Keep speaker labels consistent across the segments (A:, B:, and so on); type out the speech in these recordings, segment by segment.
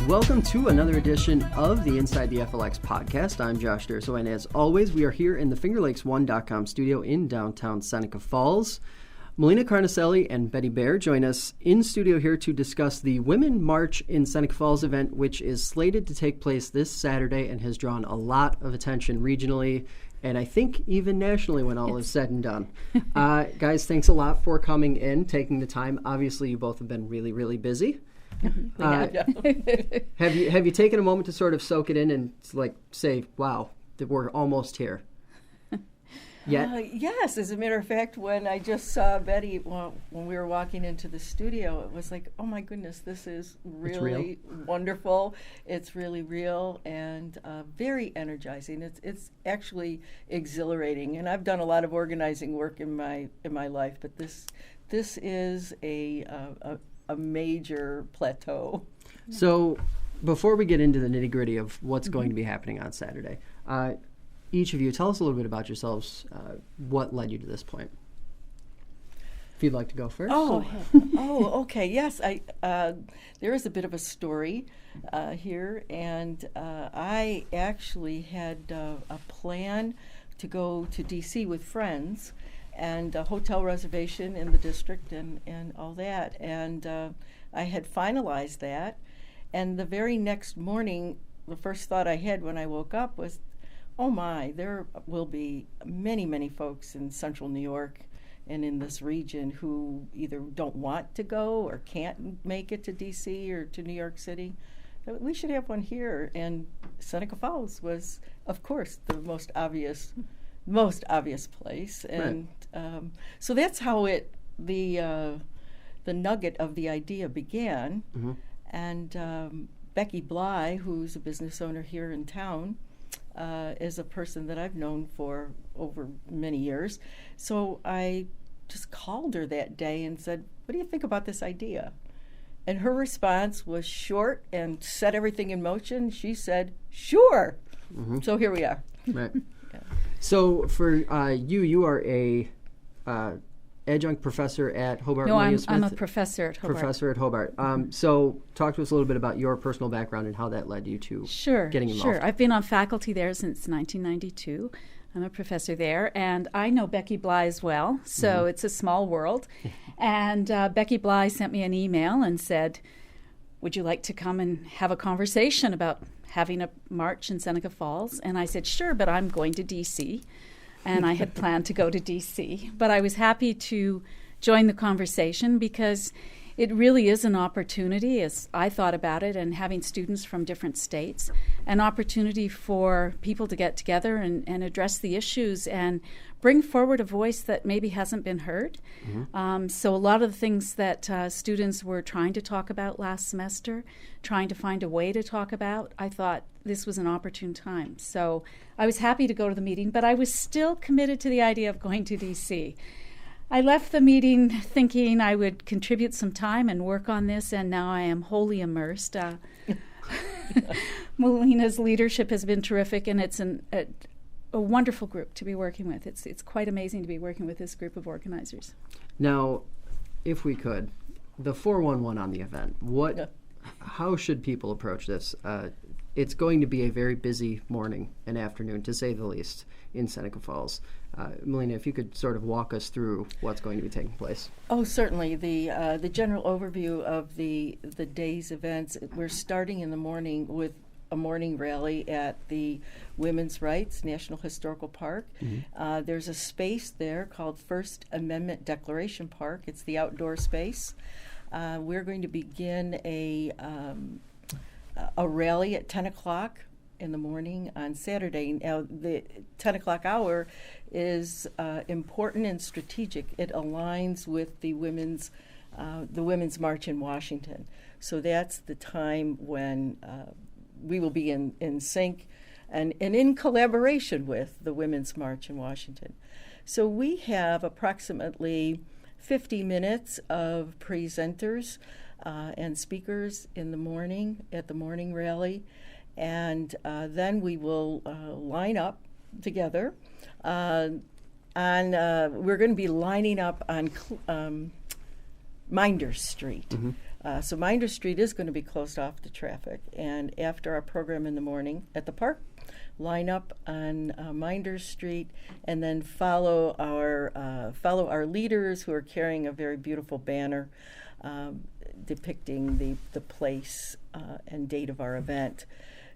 A: welcome to another edition of the Inside the FLX podcast. I'm Josh Durso, and as always, we are here in the FingerLakes1.com studio in downtown Seneca Falls. Melina CarnIcelli and Betty Baer join us in studio here to discuss the Women March in Seneca Falls event, which is slated to take place this Saturday and has drawn a lot of attention regionally and I think even nationally when all is said and done. Guys, thanks a lot for coming in, taking the time. Obviously, you both have been really, really busy. Have you taken a moment to sort of soak it in and like say, wow, that we're almost here?
B: Yes, as a matter of fact, when I just saw Betty when we were walking into the studio, it was like, oh my goodness, this is really wonderful. It's really real and very energizing. It's actually exhilarating, and I've done a lot of organizing work in my life, but this is a major plateau.
A: So before we get into the nitty-gritty of what's going to be happening on Saturday, each of you, tell us a little bit about yourselves, what led you to this point. If you'd like to go first.
B: Okay. Yes, there is a bit of a story here, and I actually had a plan to go to D.C. with friends and a hotel reservation in the district and all that. And I had finalized that, and the very next morning, the first thought I had when I woke up was, oh my, there will be many, many folks in central New York and in this region who either don't want to go or can't make it to D.C. or to New York City. We should have one here. And Seneca Falls was, of course, the most obvious place. And so that's how the nugget of the idea began. Mm-hmm. And Becky Bly, who's a business owner here in town, is a person that I've known for over many years. So I just called her that day and said, what do you think about this idea? And her response was short and set everything in motion. She said, sure. Mm-hmm. So here we are.
A: Right. Yeah. So for you are a adjunct professor at Hobart.
C: No, I'm a professor at Hobart.
A: Professor at Hobart. So talk to us a little bit about your personal background and how that led you to getting involved.
C: Sure. I've been on faculty there since 1992. I'm a professor there, and I know Becky Bly as well, so it's a small world. And Becky Bly sent me an email and said, would you like to come and have a conversation about having a march in Seneca Falls? And I said, sure, but I'm going to D.C., and I had planned to go to D.C., but I was happy to join the conversation because it really is an opportunity, as I thought about it, and having students from different states, an opportunity for people to get together and address the issues and bring forward a voice that maybe hasn't been heard. Mm-hmm. So a lot of the things that students were trying to talk about last semester, trying to find a way to talk about, I thought this was an opportune time. So I was happy to go to the meeting, but I was still committed to the idea of going to D.C. I left the meeting thinking I would contribute some time and work on this, and now I am wholly immersed. Melina's leadership has been terrific, and it's a wonderful group to be working with. It's quite amazing to be working with this group of organizers.
A: Now, if we could, the 411 on the event, how should people approach this? It's going to be a very busy morning and afternoon, to say the least, in Seneca Falls. Melina, if you could sort of walk us through what's going to be taking place.
B: Oh, certainly. The general overview of the day's events, we're starting in the morning with a morning rally at the Women's Rights National Historical Park. Mm-hmm. There's a space there called First Amendment Declaration Park. It's the outdoor space. We're going to begin a rally at 10 o'clock in the morning on Saturday. Now, the 10 o'clock hour is important and strategic. It aligns with the Women's March in Washington. So that's the time when we will be in sync and in collaboration with the Women's March in Washington. So we have approximately 50 minutes of presenters and speakers in the morning at the morning rally. And then we will line up together. We're going to be lining up on Minders Street. Mm-hmm. So Minder Street is going to be closed off to traffic, and after our program in the morning at the park, line up on Minder Street, and then follow our leaders who are carrying a very beautiful banner depicting the place and date of our event.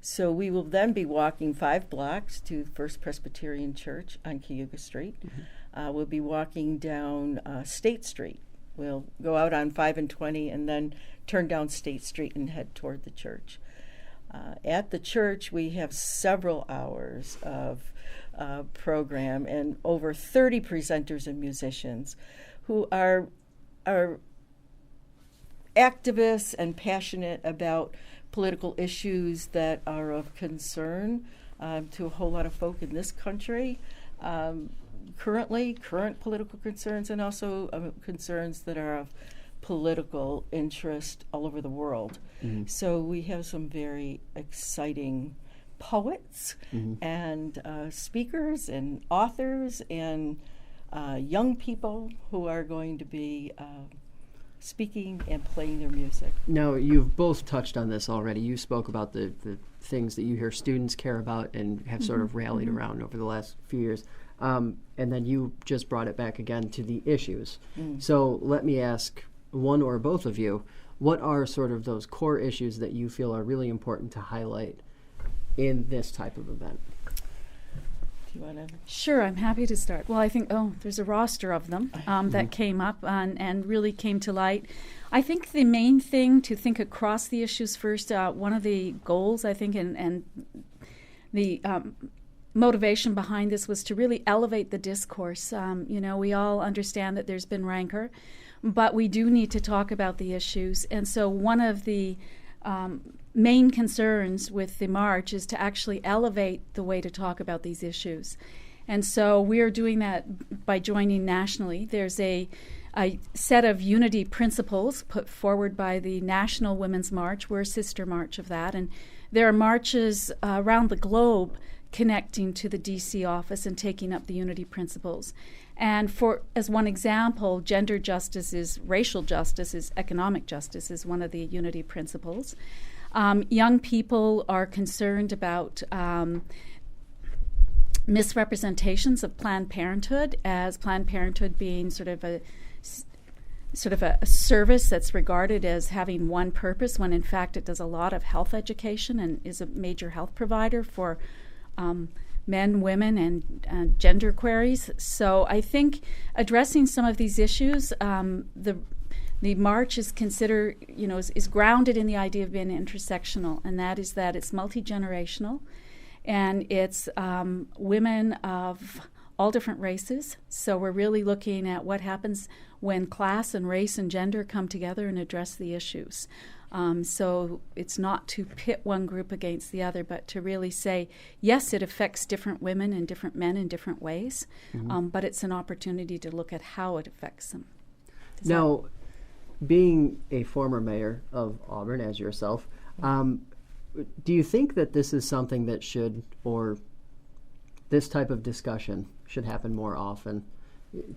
B: So we will then be walking 5 blocks to First Presbyterian Church on Cayuga Street. Mm-hmm. We'll be walking down State Street. We'll go out on 5 and 20 and then turn down State Street and head toward the church. At the church, we have several hours of program and over 30 presenters and musicians who are activists and passionate about political issues that are of concern to a whole lot of folk in this country. Current political concerns, and also concerns that are of political interest all over the world. Mm-hmm. So we have some very exciting poets mm-hmm. and speakers and authors and young people who are going to be speaking and playing their music.
A: Now, you've both touched on this already. You spoke about the things that you hear students care about and have sort of rallied mm-hmm. around over the last few years. And then you just brought it back again to the issues. Mm. So let me ask one or both of you, what are sort of those core issues that you feel are really important to highlight in this type of event?
B: Do you want to?
C: Sure, I'm happy to start. Well, I think, there's a roster of them that came up and really came to light. I think the main thing to think across the issues first, one of the goals, I think, and the motivation behind this was to really elevate the discourse. We all understand that there's been rancor, but we do need to talk about the issues. And so one of the main concerns with the march is to actually elevate the way to talk about these issues. And so we are doing that by joining nationally. There's a set of unity principles put forward by the National Women's March. We're a sister march of that. And there are marches around the globe connecting to the D.C. office and taking up the unity principles. And as one example, gender justice is racial justice, is economic justice, is one of the unity principles. Young people are concerned about misrepresentations of Planned Parenthood, as Planned Parenthood being sort of a service that's regarded as having one purpose, when in fact it does a lot of health education and is a major health provider for men, women, and gender queries. So I think addressing some of these issues, the march is considered, is grounded in the idea of being intersectional, and that is that it's multi-generational, and it's women of all different races. So we're really looking at what happens when class and race and gender come together and address the issues. So it's not to pit one group against the other, but to really say, yes, it affects different women and different men in different ways, mm-hmm. But it's an opportunity to look at how it affects them.
A: Now, being a former mayor of Auburn, as yourself, do you think that this is something that should, or this type of discussion should happen more often,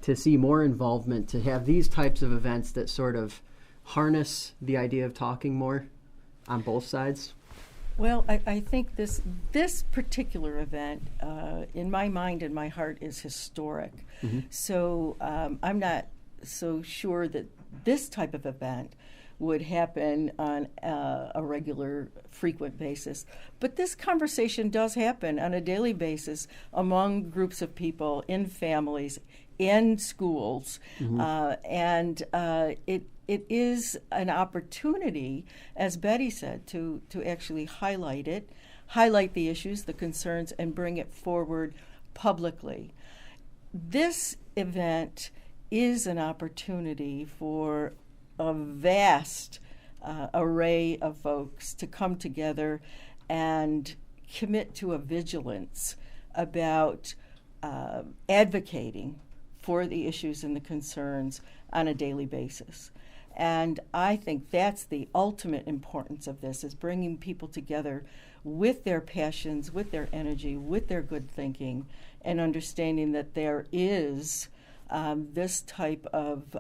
A: to see more involvement, to have these types of events that sort of harness the idea of talking more on both sides?
B: Well, I think this particular event, in my mind and my heart, is historic. Mm-hmm. So I'm not so sure that this type of event would happen on a regular, frequent basis. But this conversation does happen on a daily basis among groups of people, in families, in schools, mm-hmm. And it is an opportunity, as Betty said, to actually highlight the issues, the concerns, and bring it forward publicly. This event is an opportunity for a vast array of folks to come together and commit to a vigilance about advocating for the issues and the concerns on a daily basis. And I think that's the ultimate importance of this, is bringing people together with their passions, with their energy, with their good thinking, and understanding that there is this type of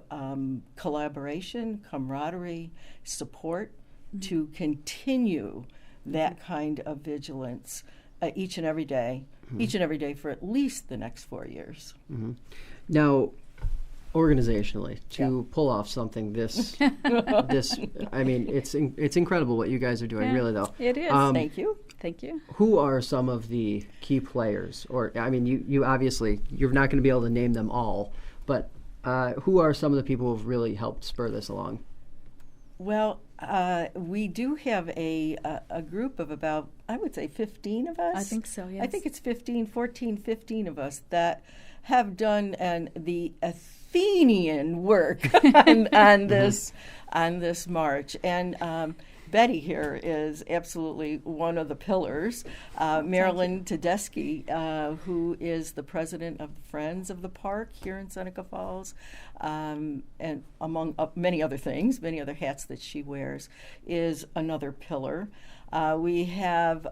B: collaboration, camaraderie, support to continue that kind of vigilance each and every day for at least the next 4 years.
A: Now, organizationally, to pull off something this, I mean, it's incredible what you guys are doing, really, though.
C: It is.
B: Thank you.
C: Thank you.
A: Who are some of the key players? Or, I mean, you obviously, you're not going to be able to name them all, but who are some of the people who have really helped spur this along?
B: Well, we do have a group of about, I would say, 15 of us.
C: I think so, yes.
B: I think it's 15 of us that have done the Athenian work on this march. And Betty here is absolutely one of the pillars. Marilyn Tedeschi, who is the president of the Friends of the Park here in Seneca Falls, and among many other things, many other hats that she wears, is another pillar. We have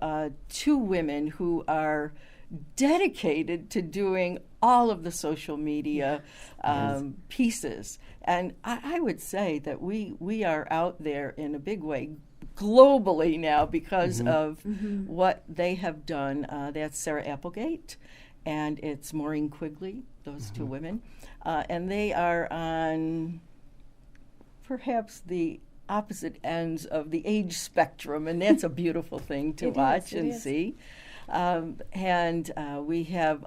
B: 2 women who are dedicated to doing all of the social media pieces. And I would say that we are out there in a big way globally now because of what they have done. That's Sarah Applegate and it's Maureen Quigley, those 2 women. And they are on perhaps the opposite ends of the age spectrum, and that's a beautiful thing to watch and see. And we have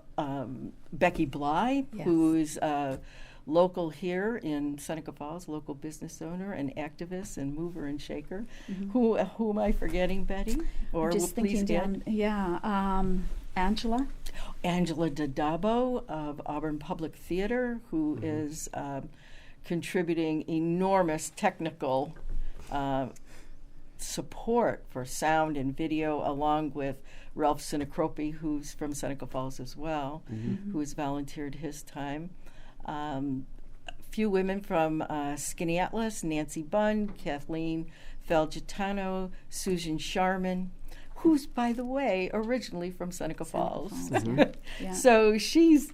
B: Becky Bly, who's local here in Seneca Falls, local business owner and activist and mover and shaker. Who am I forgetting, Betty? Or
C: just thinking down, Angela.
B: Angela Dadabo of Auburn Public Theater, who is contributing enormous technical support for sound and video, along with Ralph Sinacropi, who's from Seneca Falls as well, who has volunteered his time. A few women from Skinny Atlas, Nancy Bunn, Kathleen Falgitano, Susan Sharman, who's, by the way, originally from Seneca Falls. So she's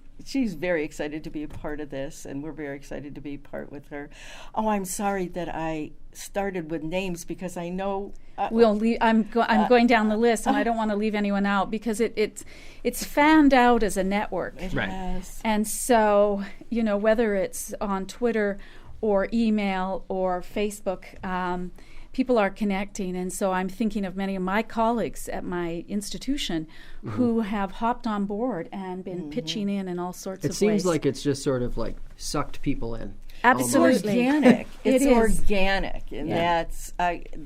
B: very excited to be a part of this, and we're very excited to be part with her. Oh, I'm sorry that I started with names because I know
C: I'm going down the list, and I don't want to leave anyone out because it's fanned out as a network.
B: It has.
C: And so, whether it's on Twitter or email or Facebook, people are connecting, and so I'm thinking of many of my colleagues at my institution who have hopped on board and been pitching in all sorts of ways.
A: It seems like it's just sort of like sucked people in.
C: Absolutely.
B: It's organic. It's organic, and
A: Yeah.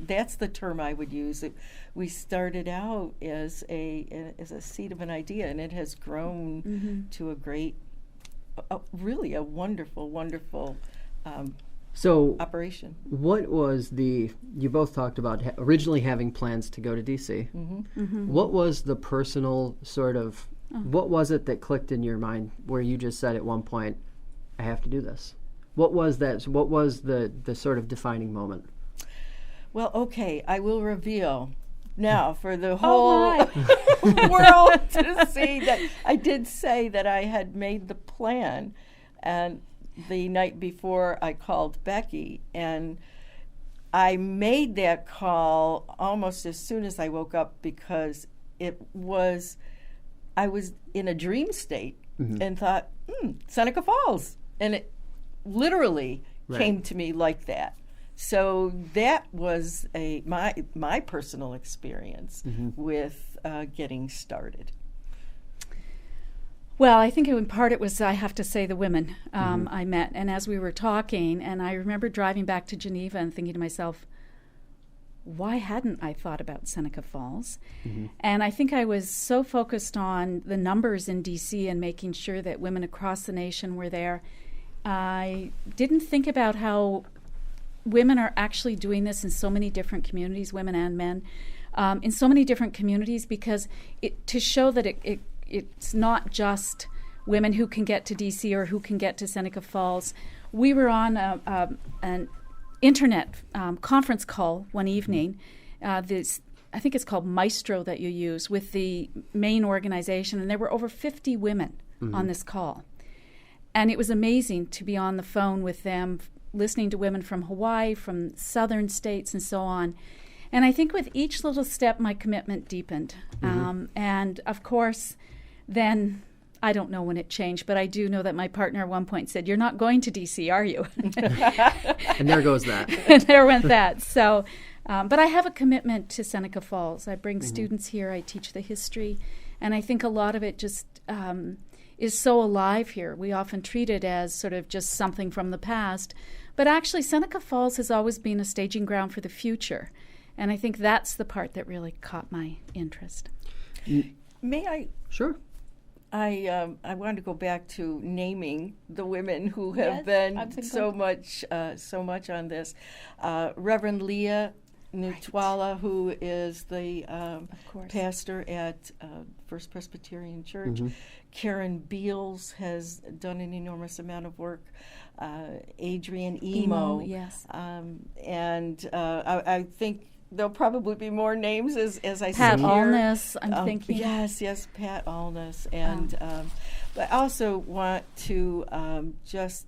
B: that's the term I would use. We started out as a seed of an idea, and it has grown to a great, really a wonderful, wonderful operation.
A: What was you both talked about originally having plans to go to D.C. What was the personal sort of, what was it that clicked in your mind where you just said at one point, I have to do this? What was that? What was the sort of defining moment?
B: Well, okay, I will reveal now for the whole world to see that I did say that I had made the plan, and the night before I called Becky, and I made that call almost as soon as I woke up because I was in a dream state and thought, Seneca Falls, and it literally came to me like that. So that was my personal experience with getting started.
C: Well, I think in part it was, I have to say, the women I met. And as we were talking, and I remember driving back to Geneva and thinking to myself, why hadn't I thought about Seneca Falls? And I think I was so focused on the numbers in D.C. and making sure that women across the nation were there. I didn't think about how women are actually doing this in so many different communities, women and men, in so many different communities, because to show that it's not just women who can get to D.C. or who can get to Seneca Falls. We were on an internet conference call one evening. I think it's called Maestro that you use, with the main organization, and there were over 50 women on this call. And it was amazing to be on the phone with them, listening to women from Hawaii, from southern states, and so on. And I think with each little step, my commitment deepened. And of course, then I don't know when it changed, but I do know that my partner at one point said, "You're not going to D.C., are you?"
A: And there goes that.
C: And there went that. So, but I have a commitment to Seneca Falls. I bring students here. I teach the history. And I think a lot of it just is so alive here. We often treat it as sort of just something from the past. But actually, Seneca Falls has always been a staging ground for the future. And I think that's the part that really caught my interest.
B: May I?
A: Sure.
B: I wanted to go back to naming the women who have
C: Yes,
B: been
C: absolutely.
B: so much on this. Reverend Leah Nutwala, who is the pastor at First Presbyterian Church. Karen Beals has done an enormous amount of work. Adrian Emo.
C: Yes.
B: And I think there'll probably be more names as I
C: Pat
B: sit here.
C: Allness, I'm thinking.
B: Yes, Pat Allness. And but I also want to just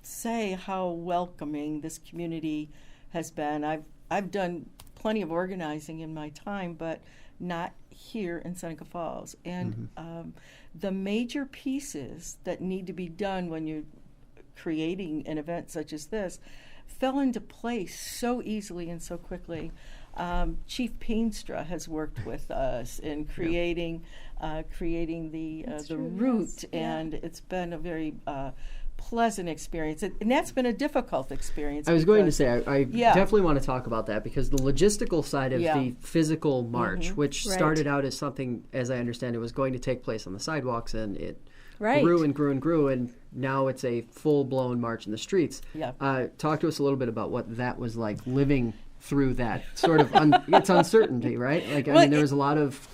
B: say how welcoming this community has been. I've done plenty of organizing in my time, but not here in Seneca Falls. And the major pieces that need to be done when you're creating an event such as this fell into place so easily and so quickly. Chief Peenstra has worked with us in creating the route,
C: yes.
B: and it's been a very pleasant experience, and that's been a difficult experience.
A: I was going to say, I definitely want to talk about that, because the logistical side of the physical march, which started out as something, as I understand it, was going to take place on the sidewalks, and it grew and grew and grew, and now it's a full-blown march in the streets. Talk to us a little bit about what that was like, living through that sort of it's uncertainty, right? Like, I mean, there was a lot of...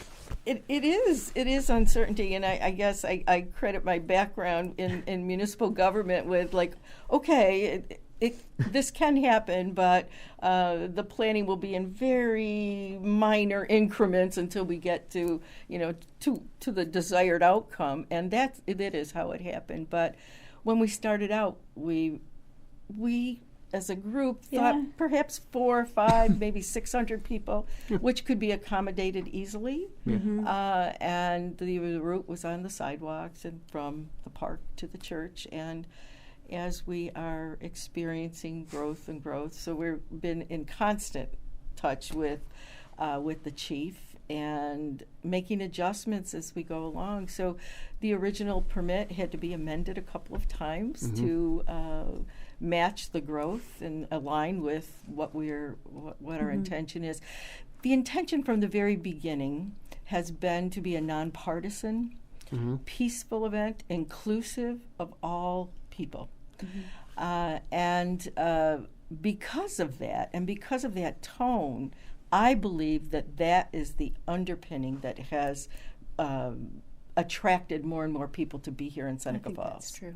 B: It is uncertainty, and I guess I credit my background in municipal government with, like, okay, this can happen, but the planning will be in very minor increments until we get to the desired outcome, and that is how it happened. But when we started out, we as a group thought perhaps 4 or 5, maybe 600 people, which could be accommodated easily. And the route was on the sidewalks and from the park to the church. And as we are experiencing growth, so we've been in constant touch with the chief and making adjustments as we go along. So the original permit had to be amended a couple of times to match the growth and align with what our intention is. The intention from the very beginning has been to be a nonpartisan, peaceful event, inclusive of all people. And because of that, and because of that tone, I believe that is the underpinning that has attracted more and more people to be here in Seneca Falls.
C: That's true.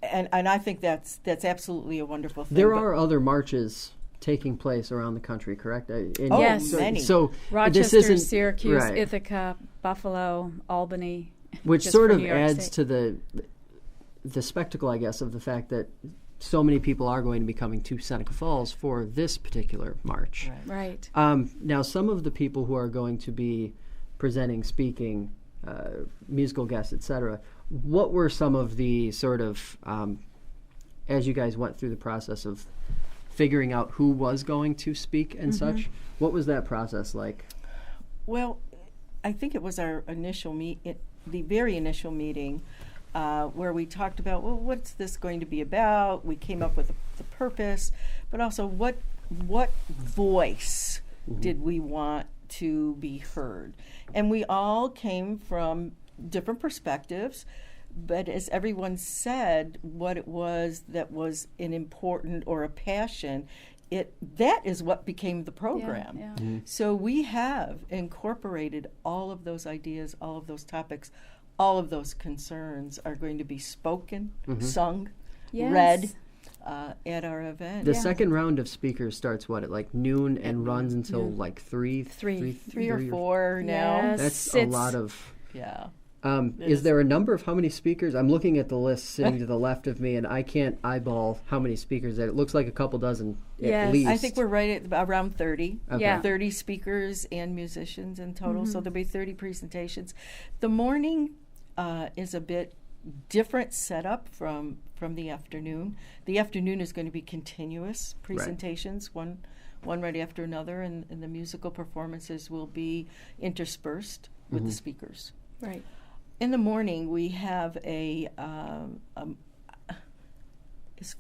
B: And I think that's absolutely a wonderful thing.
A: There are other marches taking place around the country, correct?
C: Yes,
B: many.
A: So
C: Rochester,
A: this isn't,
C: Syracuse, Ithaca, Buffalo, Albany.
A: Which sort of adds to the spectacle, I guess, of the fact that so many people are going to be coming to Seneca Falls for this particular march.
C: Right.
A: Now, some of the people who are going to be presenting, speaking, musical guests, etc., what were some of the sort of, as you guys went through the process of figuring out who was going to speak and such, what was that process like?
B: Well, I think it was our initial the very initial meeting, where we talked about, well, what's this going to be about? We came up with the purpose, but also what voice did we want to be heard? And we all came from different perspectives, but as everyone said, what it was that was an important or a passion, that is what became the program. So we have incorporated all of those ideas, all of those topics, all of those concerns are going to be spoken, sung, read at our event.
A: The second round of speakers starts at like noon and runs until like 3
B: or 4 now.
A: That's a lot of Is there a number of how many speakers? I'm looking at the list sitting to the left of me, and I can't eyeball how many speakers there. It looks like a couple dozen at least.
B: I think we're right at around 30.
A: Okay.
C: Yeah.
B: 30 speakers and musicians in total, so there'll be 30 presentations. The morning is a bit different setup from the afternoon. The afternoon is going to be continuous presentations, one right after another, and the musical performances will be interspersed with the speakers.
C: Right.
B: In the morning, we have is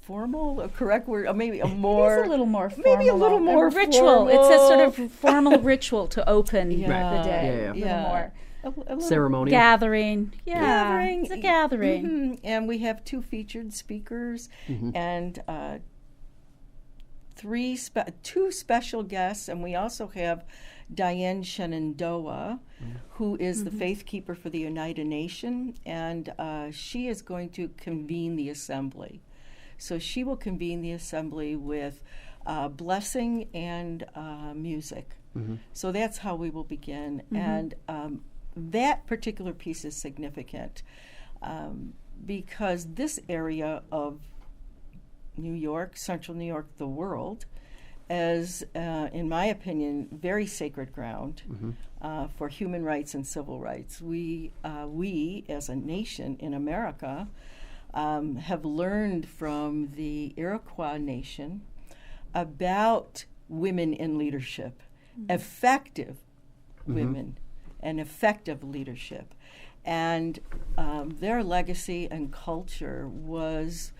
B: formal a correct word? Or maybe a more...
C: It is a little more formal.
B: Maybe a little more
C: ritual.
B: formal.
C: It's a sort of formal ritual to open the day.
A: Yeah.
C: A little more.
B: A little
A: Ceremonial.
C: Gathering. Yeah.
B: Gathering.
C: It's a gathering.
B: Mhm. And we have 2 featured speakers and 2 special guests, and we also have Diane Shenandoah, who is the faith keeper for the United Nations, and she is going to convene the assembly. So she will convene the assembly with blessing and music. So that's how we will begin. And that particular piece is significant because this area of New York, Central New York, the world, as, in my opinion, very sacred ground for human rights and civil rights. We as a nation in America, have learned from the Iroquois nation about women in leadership, effective women and effective leadership. And their legacy and culture was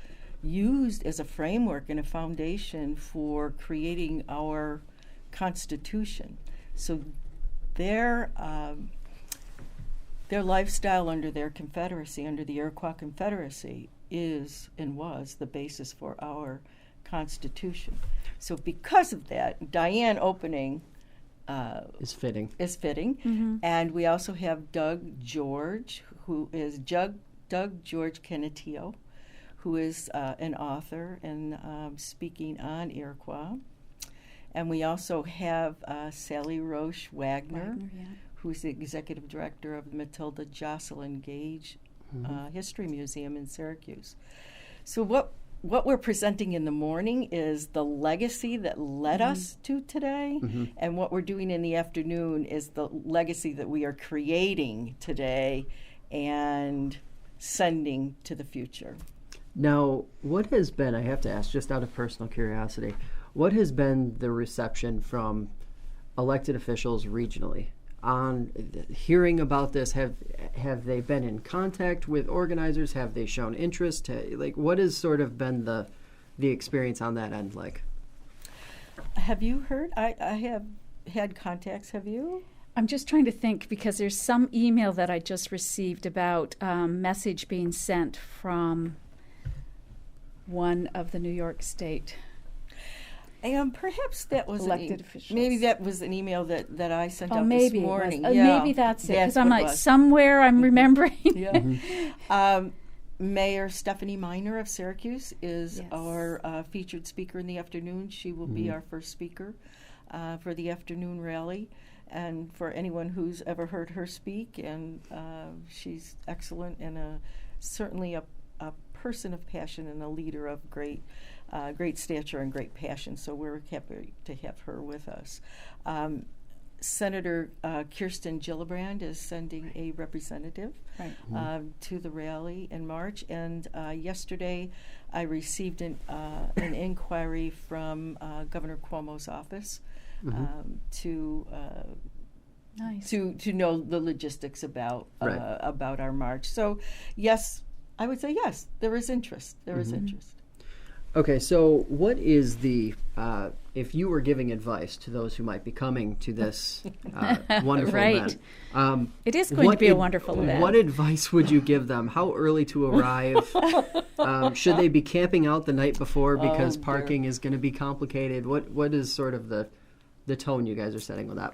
B: used as a framework and a foundation for creating our Constitution. So their lifestyle under their confederacy, under the Iroquois Confederacy, is and was the basis for our Constitution. So because of that, Diane opening
A: is fitting.
B: And we also have Doug George, who is Doug George Canutillo, who is an author and speaking on Iroquois. And we also have Sally Roche Wagner, who's the executive director of the Matilda Jocelyn Gage History Museum in Syracuse. So what we're presenting in the morning is the legacy that led us to today, and what we're doing in the afternoon is the legacy that we are creating today and sending to the future.
A: Now, what has been, I have to ask, just out of personal curiosity, what has been the reception from elected officials regionally on hearing about this? Have they been in contact with organizers? Have they shown interest? Like, what has sort of been the experience on that end like?
B: Have you heard? I have had contacts. Have you?
C: I'm just trying to think because there's some email that I just received about message being sent from one of the New York State
B: perhaps that was
C: elected officials.
B: Maybe that was an email that I sent out
C: maybe
B: this morning.
C: Maybe that's it. Because I'm like, somewhere I'm remembering.
B: Mayor Stephanie Miner of Syracuse is our featured speaker in the afternoon. She will be our first speaker for the afternoon rally. And for anyone who's ever heard her speak, and she's excellent and certainly a person of passion and a leader of great stature and great passion. So we're happy to have her with us. Senator Kirsten Gillibrand is sending a representative to the rally in March. And yesterday I received an inquiry from Governor Cuomo's office to know the logistics about our march. So yes, I would say yes, there is interest. There is interest.
A: Okay, so what is the, if you were giving advice to those who might be coming to this wonderful event.
C: It is going to be a wonderful event.
A: What advice would you give them? How early to arrive? Should they be camping out the night before because parking is going to be complicated? What is sort of the tone you guys are setting with that?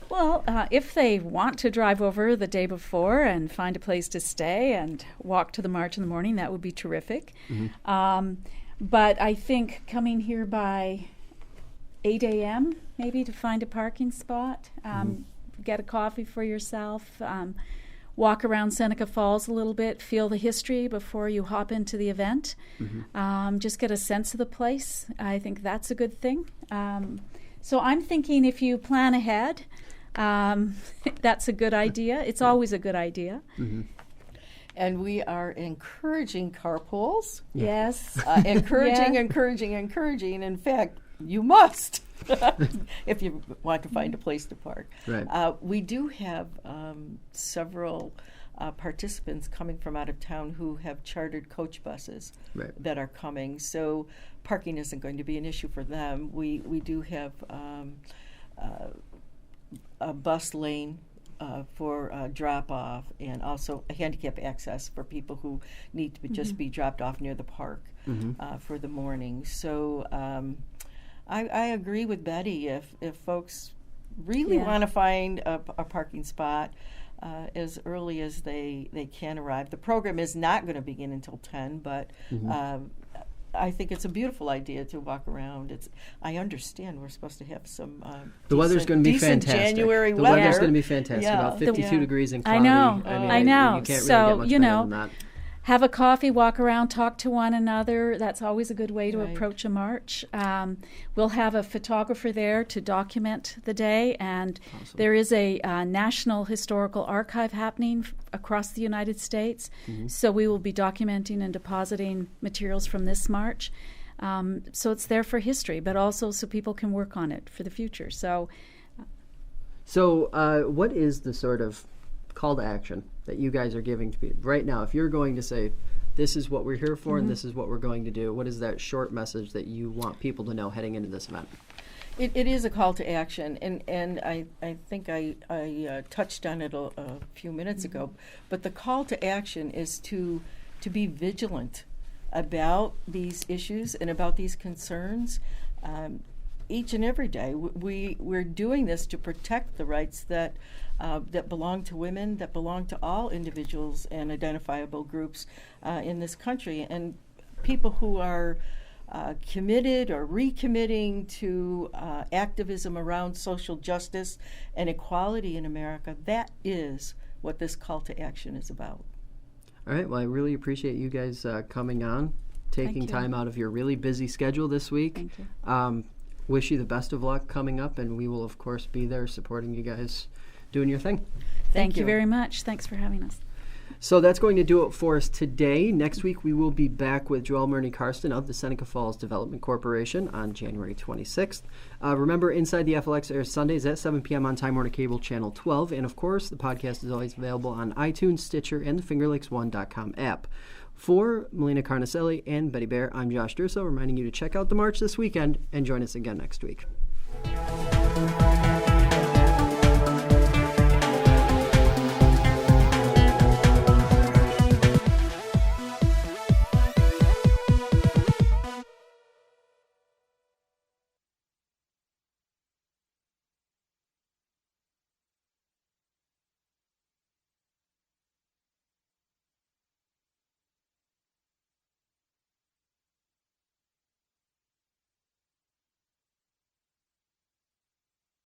C: Well, if they want to drive over the day before and find a place to stay and walk to the march in the morning, that would be terrific. But I think coming here by 8 a.m. maybe to find a parking spot, get a coffee for yourself, walk around Seneca Falls a little bit, feel the history before you hop into the event. Just get a sense of the place. I think that's a good thing. So I'm thinking if you plan ahead, that's a good idea. It's always a good idea.
B: And we are encouraging carpools.
C: Yes.
B: Encouraging. In fact, you must if you want to find a place to park.
A: Right.
B: We do have several participants coming from out of town who have chartered coach buses that are coming. So parking isn't going to be an issue for them. We do have a bus lane for drop-off, and also a handicap access for people who need to just be dropped off near the park for the morning. So I agree with Betty. If folks really want to find a parking spot as early as they can arrive. The program is not going to begin until 10, but I think it's a beautiful idea to walk around. I understand we're supposed to have some
A: the weather's going to be fantastic.
B: January
A: the
B: weather.
A: Weather's going to be fantastic. About 52 degrees and cloudy.
C: I know.
A: You can't
C: so,
A: really get much better than that.
C: Have a coffee, walk around, talk to one another. That's always a good way to approach a march. We'll have a photographer there to document the day, and there is a National Historical Archive happening across the United States. So we will be documenting and depositing materials from this march. So it's there for history, but also so people can work on it for the future. So
A: what is the sort of call to action that you guys are giving to people right now? If you're going to say, this is what we're here for and this is what we're going to do, what is that short message that you want people to know heading into this event?
B: It is a call to action, and I think I touched on it a few minutes ago, but the call to action is to be vigilant about these issues and about these concerns each and every day. We're doing this to protect the rights that belong to women, that belong to all individuals and identifiable groups in this country, and people who are committed or recommitting to activism around social justice and equality in America. That is what this call to action is about.
A: All right. Well, I really appreciate you guys coming on, taking time out of your really busy schedule this week.
C: Thank you.
A: Wish you the best of luck coming up, and we will, of course, be there supporting you guys doing your thing.
C: Thank you very much. Thanks for having us.
A: So that's going to do it for us today. Next week, we will be back with Joelle Murney-Karsten of the Seneca Falls Development Corporation on January 26th. Remember, Inside the FLX airs Sundays at 7 p.m. on Time Warner Cable Channel 12. And, of course, the podcast is always available on iTunes, Stitcher, and the FingerLakes1.com app. For Melina CarnIcelli and Betty Bear, I'm Josh Durso, reminding you to check out the march this weekend and join us again next week.